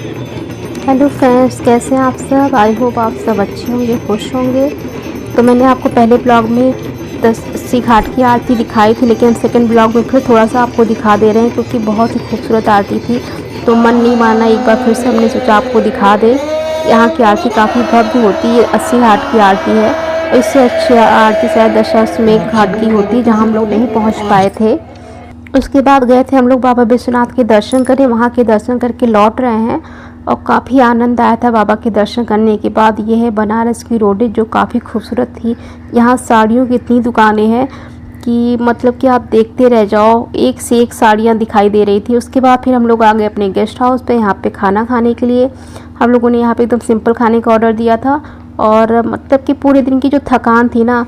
Hello friends, कैसे हैं आप सब। आई होप आप सब अच्छे होंगे, खुश होंगे। तो मैंने आपको पहले ब्लॉग में 10 घाट की आरती दिखाई थी, लेकिन सेकंड ब्लॉग में फिर थोड़ा सा आपको दिखा दे रहे हैं क्योंकि बहुत ही खूबसूरत आरती थी। तो मन नहीं माना, एक बार फिर से हमने सोचा आपको दिखा दें। यहाँ की आरती काफ़ी भव्य होती है, 80 घाट की आरती है और इससे अच्छी आरती शायद दशाश्वमेध घाट की होती है, जहाँ हम लोग नहीं पहुँच पाए थे। उसके बाद गए थे हम लोग बाबा विश्वनाथ के दर्शन करने, वहाँ के दर्शन करके लौट रहे हैं और काफ़ी आनंद आया था बाबा के दर्शन करने के बाद। ये है बनारस की रोडें जो काफ़ी खूबसूरत थी। यहाँ साड़ियों की इतनी दुकानें हैं कि मतलब कि आप देखते रह जाओ, एक से एक साड़ियाँ दिखाई दे रही थी। उसके बाद फिर हम लोग आ गए अपने गेस्ट हाउस पे, यहाँ पे खाना खाने के लिए। हम लोगों ने यहाँ पे एकदम सिंपल खाने का ऑर्डर दिया था और मतलब कि पूरे दिन की जो थकान थी ना,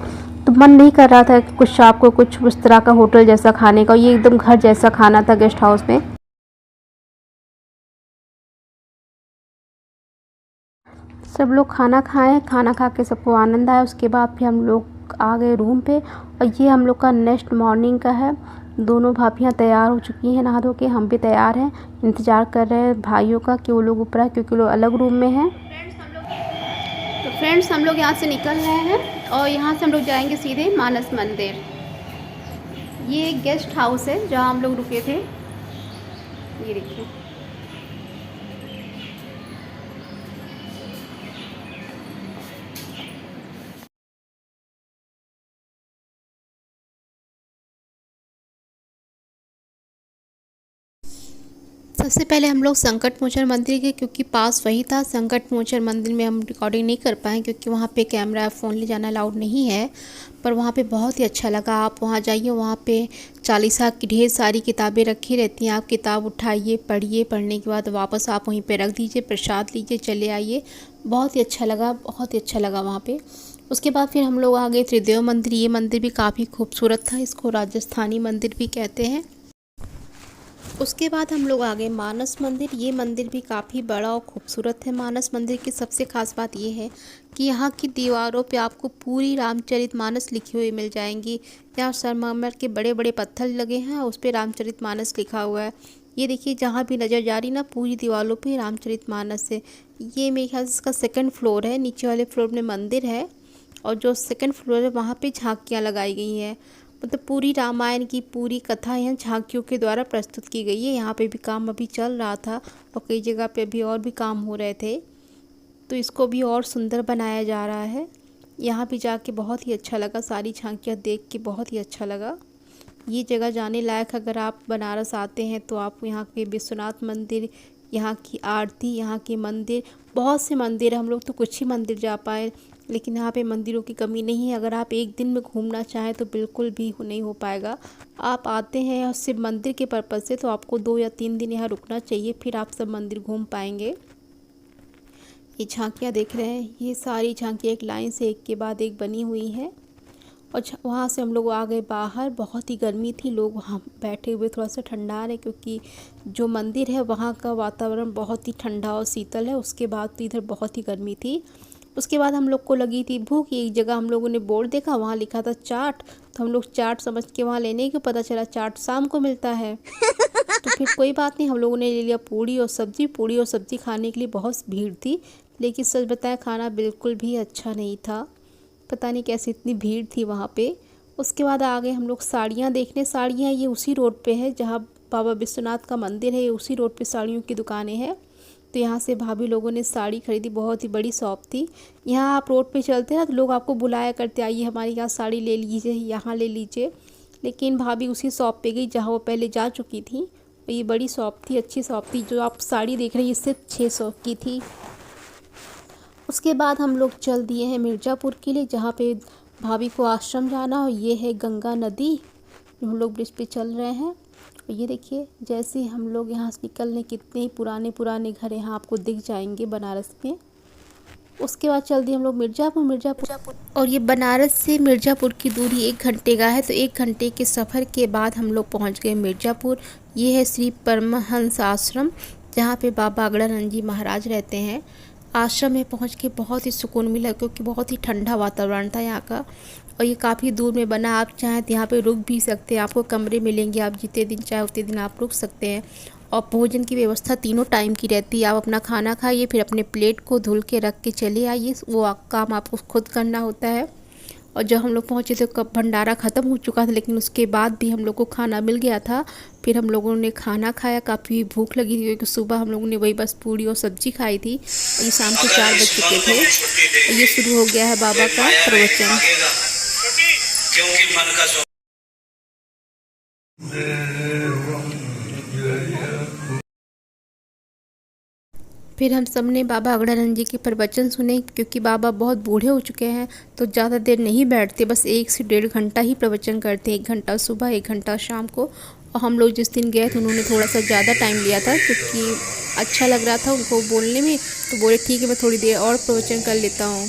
तो मन नहीं कर रहा था कि कुछ आपको कुछ उस तरह का होटल जैसा खाने का। ये एकदम घर जैसा खाना था गेस्ट हाउस में। सब लोग खाना खाएं, खाना खा के सबको आनंद आया। उसके बाद फिर हम लोग आ गए रूम पे और ये हम लोग का नेक्स्ट मॉर्निंग का है। दोनों भाभियाँ तैयार हो चुकी हैं नहा धो के, हम भी तैयार हैं, इंतज़ार कर रहे हैं भाइयों का कि वो लोग ऊपर आए क्योंकि लोग अलग रूम में हैं। तो फ्रेंड्स हम लोग यहाँ से निकल रहे हैं और यहाँ से हम लोग जाएंगे सीधे मानस मंदिर। ये एक गेस्ट हाउस है जहाँ हम लोग रुके थे, ये देखिए। सबसे पहले हम लोग संकट मोचन मंदिर गए क्योंकि पास वही था। संकट मोचन मंदिर में हम रिकॉर्डिंग नहीं कर पाए क्योंकि वहाँ पे कैमरा फ़ोन ले जाना अलाउड नहीं है, पर वहाँ पे बहुत ही अच्छा लगा। आप वहाँ जाइए, वहाँ पे चालीसा की ढेर सारी किताबें रखी रहती हैं। आप किताब उठाइए, पढ़िए, पढ़ने के बाद वापस आप वहीं पे रख दीजिए, प्रसाद लीजिए, चले आइए। बहुत ही अच्छा लगा, बहुत ही अच्छा लगा वहाँ पे। उसके बाद फिर हम लोग आ गए त्रिदेव मंदिर। ये मंदिर भी काफ़ी खूबसूरत था, इसको राजस्थानी मंदिर भी कहते हैं। उसके बाद हम लोग आ गए मानस मंदिर। ये मंदिर भी काफ़ी बड़ा और खूबसूरत है। मानस मंदिर की सबसे ख़ास बात ये है कि यहाँ की दीवारों पे आपको पूरी रामचरितमानस लिखी हुई मिल जाएंगी। यहाँ संगमरमर के बड़े बड़े पत्थर लगे हैं, उस पर रामचरितमानस लिखा हुआ है। ये देखिए, जहाँ भी नज़र जा रही ना, पूरी दीवारों पे रामचरितमानस है। ये मेरे ख्याल से इसका सेकंड फ्लोर है, नीचे वाले फ्लोर में मंदिर है और जो सेकंड फ्लोर है वहाँ पे झांकियाँ लगाई गई हैं। मतलब पूरी रामायण की पूरी कथा यहाँ झांकियों के द्वारा प्रस्तुत की गई है। यहाँ पे भी काम अभी चल रहा था और कई जगह पे अभी और भी काम हो रहे थे, तो इसको भी और सुंदर बनाया जा रहा है। यहाँ भी जाके बहुत ही अच्छा लगा, सारी झांकियाँ देख के बहुत ही अच्छा लगा। ये जगह जाने लायक, अगर आप बनारस आते हैं तो आप यहाँ के विश्वनाथ मंदिर, यहाँ की आरती, यहाँ के मंदिर, बहुत से मंदिर, हम लोग तो कुछ ही मंदिर जा पाए, लेकिन यहाँ पे मंदिरों की कमी नहीं है। अगर आप एक दिन में घूमना चाहें तो बिल्कुल भी नहीं हो पाएगा। आप आते हैं सिर्फ मंदिर के पर्पज़ से तो आपको 2 या 3 दिन यहाँ रुकना चाहिए, फिर आप सब मंदिर घूम पाएंगे। ये झांकियाँ देख रहे हैं, ये सारी झांकियाँ एक लाइन से एक के बाद एक बनी हुई हैं। और वहाँ से हम लोग आ गए बाहर। बहुत ही गर्मी थी, लोग वहाँ बैठे हुए थोड़ा सा ठंडा रहे क्योंकि जो मंदिर है वहाँ का वातावरण बहुत ही ठंडा और शीतल है। उसके बाद तो इधर बहुत ही गर्मी थी। उसके बाद हम लोग को लगी थी भूख। एक जगह हम लोगों ने बोर्ड देखा, वहाँ लिखा था चाट, तो हम लोग चाट समझ के वहाँ लेने के, पता चला चाट शाम को मिलता है। तो फिर कोई बात नहीं, हम लोगों ने ले लिया पूड़ी और सब्ज़ी। पूड़ी और सब्ज़ी खाने के लिए बहुत भीड़ थी, लेकिन सच बताएं खाना बिल्कुल भी अच्छा नहीं था। पता नहीं कैसे इतनी भीड़ थी वहाँ पे। उसके बाद आ गए हम लोग साड़ियाँ देखने। साड़ियाँ ये उसी रोड पे है जहाँ बाबा विश्वनाथ का मंदिर है, ये उसी रोड पे साड़ियों की दुकानें हैं। तो यहाँ से भाभी लोगों ने साड़ी खरीदी, बहुत ही बड़ी शॉप थी। यहाँ आप रोड पे चलते हैं तो लोग आपको बुलाया करते, आइए हमारे यहाँ साड़ी ले लीजिए, यहाँ ले लीजिए। लेकिन भाभी उसी शॉप पे गई जहाँ वो पहले जा चुकी थी। और ये बड़ी शॉप थी, अच्छी शॉप थी। जो आप साड़ी देख रहे हैं ये सिर्फ 600 की थी। उसके बाद हम लोग चल दिए हैं मिर्ज़ापुर के लिए, जहाँ पे भाभी को आश्रम जाना। और ये है गंगा नदी, हम लोग ब्रिज पे चल रहे हैं। और ये देखिए, जैसे हम लोग यहाँ से निकलने, कितने ही पुराने पुराने घर यहाँ आपको दिख जाएंगे बनारस में। उसके बाद चल दिए हम लोग मिर्ज़ापुर। और ये बनारस से मिर्ज़ापुर की दूरी 1 घंटे का है। तो 1 घंटे के सफ़र के बाद हम लोग पहुँच गए मिर्ज़ापुर। ये है श्री परमहंस आश्रम, जहाँ पे बाबा अगड़ानंद जी महाराज रहते हैं। आश्रम में पहुंच के बहुत ही सुकून मिला क्योंकि बहुत ही ठंडा वातावरण था यहाँ का। और ये काफ़ी दूर में बना, आप चाहें तो यहाँ पे रुक भी सकते हैं, आपको कमरे मिलेंगे, आप जितने दिन चाहे उतने दिन आप रुक सकते हैं। और भोजन की व्यवस्था तीनों टाइम की रहती है। आप अपना खाना खाइए, फिर अपने प्लेट को धुल के रख के चले आइए, वो काम आपको खुद करना होता है। और जब हम लोग पहुँचे तो कब भंडारा ख़त्म हो चुका था, लेकिन उसके बाद भी हम लोग को खाना मिल गया था। फिर हम लोगों ने खाना खाया, काफ़ी भूख लगी थी क्योंकि सुबह हम लोगों ने वही बस पूड़ी और सब्जी खाई थी। ये शाम को 4 बज चुके थे। ये शुरू हो गया है बाबा का प्रवचन। फिर हम सब ने बाबा अगड़ानंद जी के प्रवचन सुने, क्योंकि बाबा बहुत बूढ़े हो चुके हैं तो ज़्यादा देर नहीं बैठते, बस 1 से 1.5 घंटा ही प्रवचन करते हैं। 1 घंटा सुबह, 1 घंटा शाम को। और हम लोग जिस दिन गए थे उन्होंने थोड़ा सा ज़्यादा टाइम लिया था, क्योंकि अच्छा लग रहा था उनको बोलने में, तो बोले ठीक है मैं थोड़ी देर और प्रवचन कर लेता हूँ।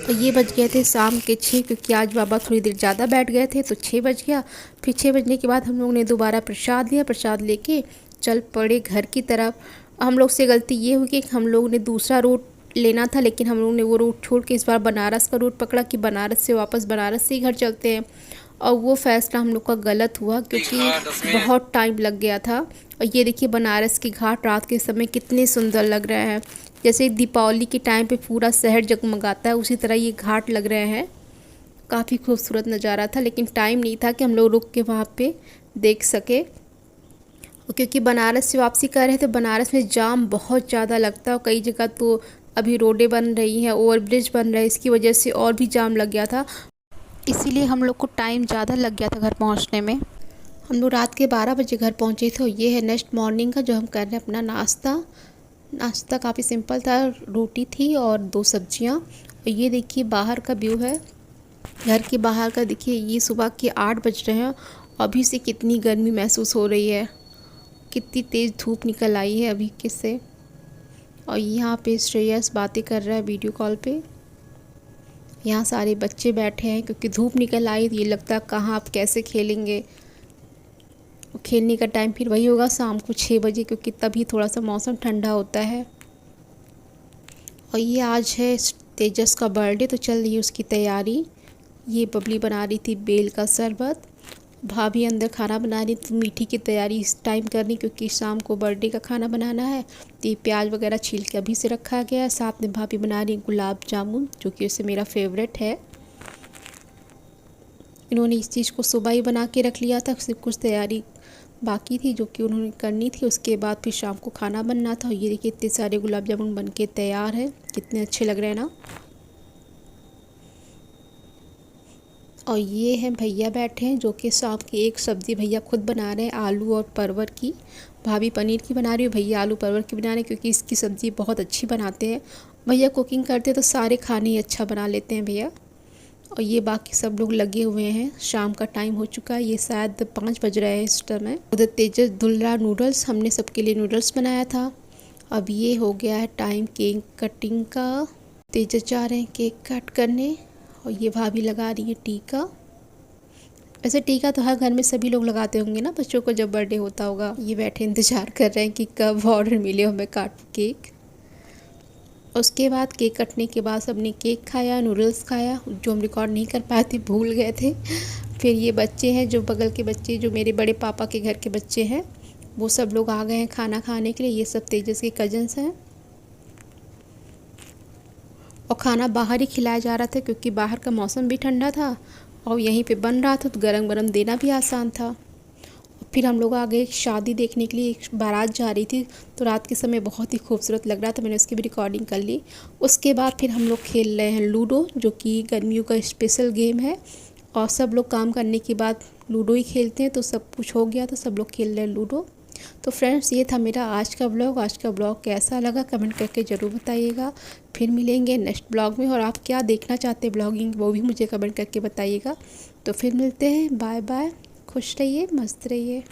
तो ये बज गए थे शाम के 6, क्योंकि आज बाबा थोड़ी देर ज़्यादा बैठ गए थे तो 6 बज गया। फिर 6 बजने के बाद हम लोग ने दोबारा प्रसाद लिया, प्रसाद लेके चल पड़े घर की तरफ। हम लोग से गलती ये हुई कि हम लोग ने दूसरा रूट लेना था, लेकिन हम लोग ने वो रूट छोड़ के इस बार बनारस का रूट पकड़ा कि बनारस से वापस बनारस से ही घर चलते हैं। और वो फ़ैसला हम लोग का गलत हुआ, क्योंकि बहुत टाइम लग गया था। और ये देखिए बनारस के घाट रात के समय कितने सुंदर लग रहे हैं, जैसे दीपावली के टाइम पे पूरा शहर जगमगाता है, उसी तरह ये घाट लग रहे हैं। काफ़ी खूबसूरत नज़ारा था, लेकिन टाइम नहीं था कि हम लोग रुक के वहाँ पे देख सके। क्योंकि बनारस से वापसी कर रहे थे, बनारस में जाम बहुत ज़्यादा लगता है और कई जगह तो अभी रोडें बन रही हैं, ओवरब्रिज बन रहा है, इसकी वजह से और भी जाम लग गया था। इसीलिए हम लोग को टाइम ज़्यादा लग गया था घर पहुँचने में। हम लोग रात के 12 बजे घर पहुँचे थे। ये है नेक्स्ट मॉर्निंग का जो हम कर रहे हैं अपना नाश्ता काफ़ी सिंपल था, रोटी थी और 2 सब्जियां। और ये देखिए बाहर का व्यू है, घर के बाहर का। देखिए ये सुबह के 8 बज रहे हैं, अभी से कितनी गर्मी महसूस हो रही है, कितनी तेज़ धूप निकल आई है अभी किससे। और यहाँ पे श्रेयस बातें कर रहा है वीडियो कॉल पे। यहाँ सारे बच्चे बैठे हैं, क्योंकि धूप निकल आई तो ये लगता है कहाँ आप कैसे खेलेंगे। खेलने का टाइम फिर वही होगा शाम को 6 बजे, क्योंकि तभी थोड़ा सा मौसम ठंडा होता है। और ये आज है तेजस का बर्थडे, तो चल रही है उसकी तैयारी। ये बबली बना रही थी बेल का शरबत, भाभी अंदर खाना बना रही थी, मीठी की तैयारी इस टाइम करनी, क्योंकि शाम को बर्थडे का खाना बनाना है। तो ये प्याज वगैरह छील के अभी से रखा गया है। साथ में भाभी बना रही गुलाब जामुन, जो कि उससे मेरा फेवरेट है। इन्होंने इस चीज़ को सुबह ही बना के रख लिया था, सिर्फ कुछ तैयारी बाकी थी जो कि उन्होंने करनी थी। उसके बाद फिर शाम को खाना बनना था। ये देखिए इतने सारे गुलाब जामुन बन के तैयार है, कितने अच्छे लग रहे हैं ना। और ये हैं भैया बैठे हैं, जो कि शाम की एक सब्ज़ी भैया खुद बना रहे हैं, आलू और परवर की। भाभी पनीर की बना रही है, भैया आलू परवर की बना रहे हैं, क्योंकि इसकी सब्ज़ी बहुत अच्छी बनाते हैं। भैया कुकिंग करते हैं तो सारे खाने ही अच्छा बना लेते हैं भैया। और ये बाकी सब लोग लगे हुए हैं। शाम का टाइम हो चुका है, ये शायद 5 बज रहे हैं इस टाइम। उधर तेजस धुल रहा नूडल्स, हमने सबके लिए नूडल्स बनाया था। अब ये हो गया है टाइम केक कटिंग का। तेजस जा रहे हैं केक कट करने, और ये भाभी लगा रही है टीका। वैसे टीका तो हर घर में सभी लोग लगाते होंगे ना, बच्चों को जब बर्थडे होता होगा। ये बैठे इंतज़ार कर रहे हैं कि कब ऑर्डर मिले हमें काट केक। उसके बाद केक कटने के बाद सबने केक खाया, नूडल्स खाया, जो हम रिकॉर्ड नहीं कर पाए थे, भूल गए थे। फिर ये बच्चे हैं जो बगल के बच्चे, जो मेरे बड़े पापा के घर के बच्चे हैं, वो सब लोग आ गए हैं खाना खाने के लिए। ये सब तेजस के कजन्स हैं। और खाना बाहर ही खिलाया जा रहा था, क्योंकि बाहर का मौसम भी ठंडा था और यहीं पे बन रहा था, तो गरम गरम देना भी आसान था। फिर हम लोग आ गए शादी देखने के लिए। एक बारात जा रही थी, तो रात के समय बहुत ही खूबसूरत लग रहा था, मैंने उसकी भी रिकॉर्डिंग कर ली। उसके बाद फिर हम लोग खेल रहे हैं लूडो, जो कि गर्मियों का स्पेशल गेम है। और सब लोग काम करने के बाद लूडो ही खेलते हैं, तो सब कुछ हो गया तो सब लोग खेल रहे हैं लूडो। तो फ्रेंड्स ये था मेरा आज का ब्लॉग। आज का ब्लॉग कैसा लगा कमेंट करके ज़रूर बताइएगा। फिर मिलेंगे नेक्स्ट ब्लॉग में, और आप क्या देखना चाहते हैं ब्लॉगिंग, वो भी मुझे कमेंट करके बताइएगा। तो फिर मिलते हैं, बाय बाय, खुश रहिए, मस्त रहिए।